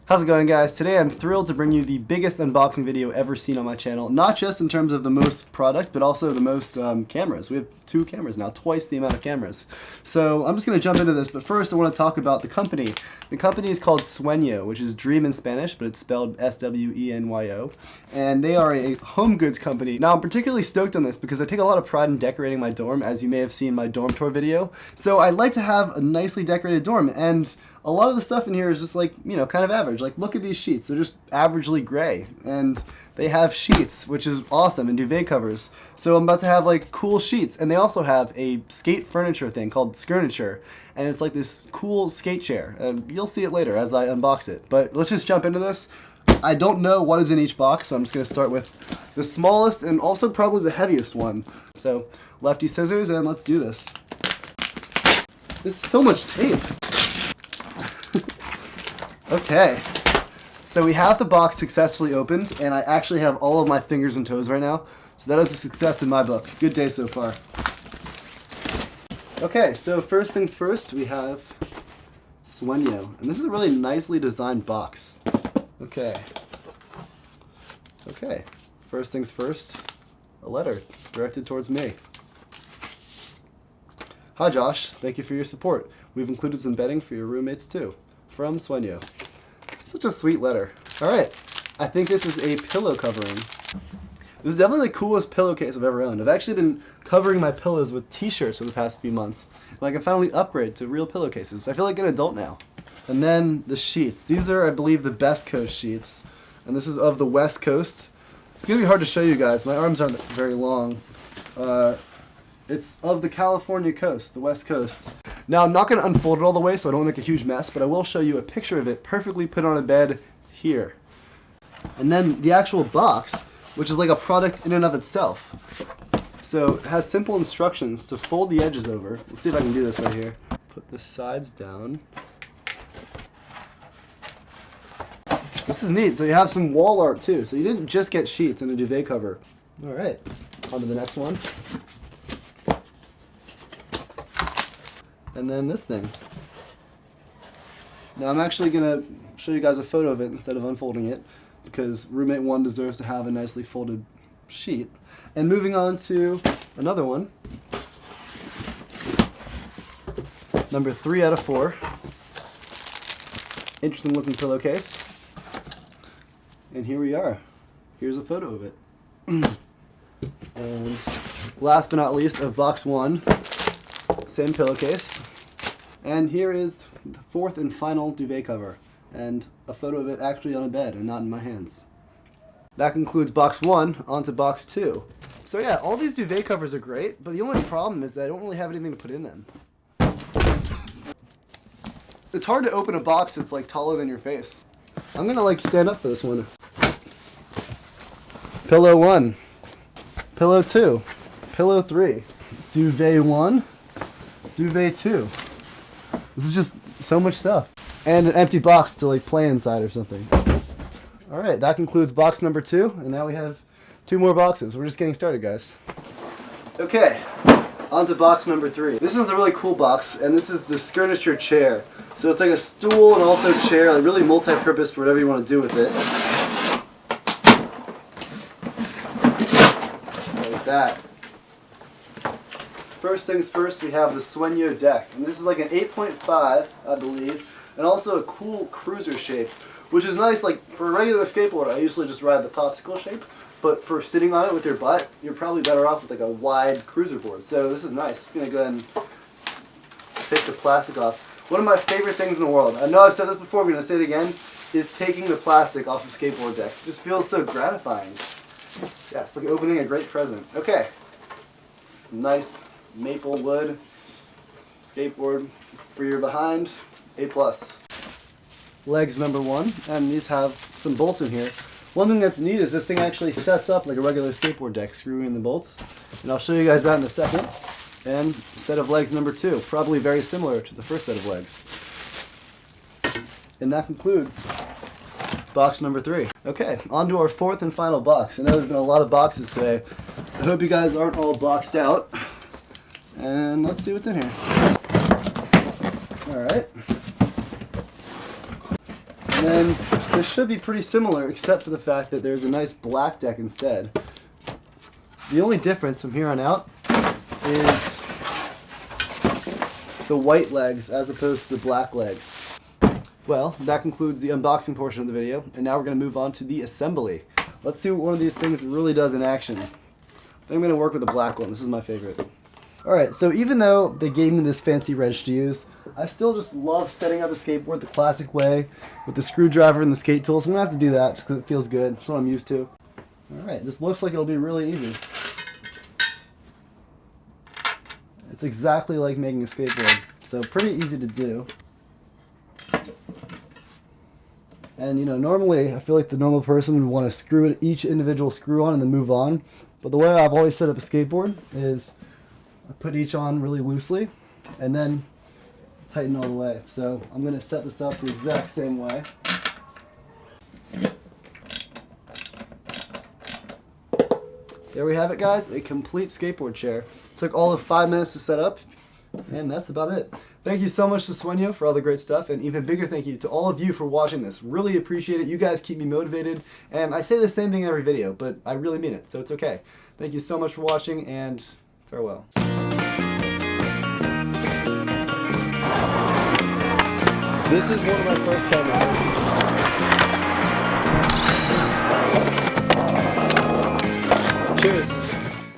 How's it going, guys? Today I'm thrilled to bring you the biggest unboxing video ever seen on my channel. Not just in terms of the most product, but also the most cameras. We have 2 cameras now, twice the amount of cameras. So I'm just going to jump into this, but first I want to talk about the company. The company is called Swenyo, which is dream in Spanish, but it's spelled S-W-E-N-Y-O. And they are a home goods company. Now I'm particularly stoked on this because I take a lot of pride in decorating my dorm, as you may have seen in my dorm tour video. So I like to have a nicely decorated dorm, and a lot of the stuff in here is just like, you know, kind of average. Like, look at these sheets. They're just averagely gray. And they have sheets, which is awesome, and duvet covers. So I'm about to have, like, cool sheets. And they also have a skate furniture thing called Skirniture. And it's like this cool skate chair. And you'll see it later as I unbox it. But let's just jump into this. I don't know what is in each box, so I'm just going to start with the smallest and also probably the heaviest one. So, lefty scissors, and let's do this. This is so much tape. Okay, so we have the box successfully opened, and I actually have all of my fingers and toes right now, so that is a success in my book. Good day so far. Okay, so first things first, we have Swenyo, and this is a really nicely designed box. Okay, first things first, a letter directed towards me. Hi Josh, thank you for your support. We've included some bedding for your roommates too. From Swenyo. Such a sweet letter. Alright, I think this is a pillow covering. This is definitely the coolest pillowcase I've ever owned. I've actually been covering my pillows with t-shirts for the past few months. And I can finally upgrade to real pillowcases. I feel like an adult now. And then the sheets. These are, I believe, the Best Coast sheets. And this is of the West Coast. It's going to be hard to show you guys. My arms aren't very long. It's of the California coast, the West Coast. Now, I'm not going to unfold it all the way so I don't make a huge mess, but I will show you a picture of it perfectly put on a bed here. And then the actual box, which is like a product in and of itself. So it has simple instructions to fold the edges over. Let's see if I can do this right here. Put the sides down. This is neat. So you have some wall art too. So you didn't just get sheets and a duvet cover. All right, on to the next one. And then this thing. Now I'm actually going to show you guys a photo of it instead of unfolding it, because roommate 1 deserves to have a nicely folded sheet. And moving on to another one. Number 3 out of 4. Interesting looking pillowcase. And here we are. Here's a photo of it. And last but not least, of box 1. Same pillowcase. And here is the 4th and final duvet cover. And a photo of it actually on a bed and not in my hands. That concludes box 1. On to box 2. So yeah, all these duvet covers are great, but the only problem is that I don't really have anything to put in them. It's hard to open a box that's like taller than your face. I'm gonna like stand up for this one. Pillow 1. Pillow 2. Pillow 3. Duvet 1. Duvet 2. This is just so much stuff. And an empty box to like play inside or something. Alright, that concludes box number 2, and now we have 2 more boxes. We're just getting started, guys. Okay, on to box number 3. This is the really cool box, and this is the Skirniture chair. So it's like a stool and also a chair, like really multi-purpose for whatever you want to do with it. Like that. First things first, we have the Swenyo deck, and this is like an 8.5, I believe, and also a cool cruiser shape, which is nice. Like for a regular skateboard, I usually just ride the popsicle shape, but for sitting on it with your butt, you're probably better off with like a wide cruiser board. So this is nice. I'm gonna go ahead and take the plastic off. One of my favorite things in the world, I know I've said this before, I'm gonna say it again, is taking the plastic off of skateboard decks. It just feels so gratifying. Yeah, it's like opening a great present. Okay, nice maple wood skateboard for your behind, A+. Legs number 1, and these have some bolts in here. One thing that's neat is this thing actually sets up like a regular skateboard deck, screwing in the bolts, and I'll show you guys that in a second. And set of legs number 2, probably very similar to the first set of legs. And that concludes box number 3. Okay, on to our 4th and final box. I know there's been a lot of boxes today. I hope you guys aren't all boxed out. And let's see what's in here. Alright. then this should be pretty similar, except for the fact that there's a nice black deck instead. The only difference from here on out is the white legs as opposed to the black legs. Well, that concludes the unboxing portion of the video, and now we're going to move on to the assembly. Let's see what one of these things really does in action. I think I'm going to work with the black one. This is my favorite. Alright, so even though they gave me this fancy wrench to use, I still just love setting up a skateboard the classic way with the screwdriver and the skate tools. I'm going to have to do that just because it feels good. That's what I'm used to. Alright, this looks like it'll be really easy. It's exactly like making a skateboard, so pretty easy to do. And you know, normally I feel like the normal person would want to screw each individual screw on and then move on. But the way I've always set up a skateboard is I put each on really loosely and then tighten all the way. So I'm going to set this up the exact same way. There we have it, guys, a complete skateboard chair. Took all of 5 minutes to set up, and that's about it. Thank you so much to Swenyo for all the great stuff, and even bigger thank you to all of you for watching this. Really appreciate it. You guys keep me motivated, and I say the same thing in every video, but I really mean it, so it's okay. Thank you so much for watching, and farewell. This is one of my first cameras. Cheers.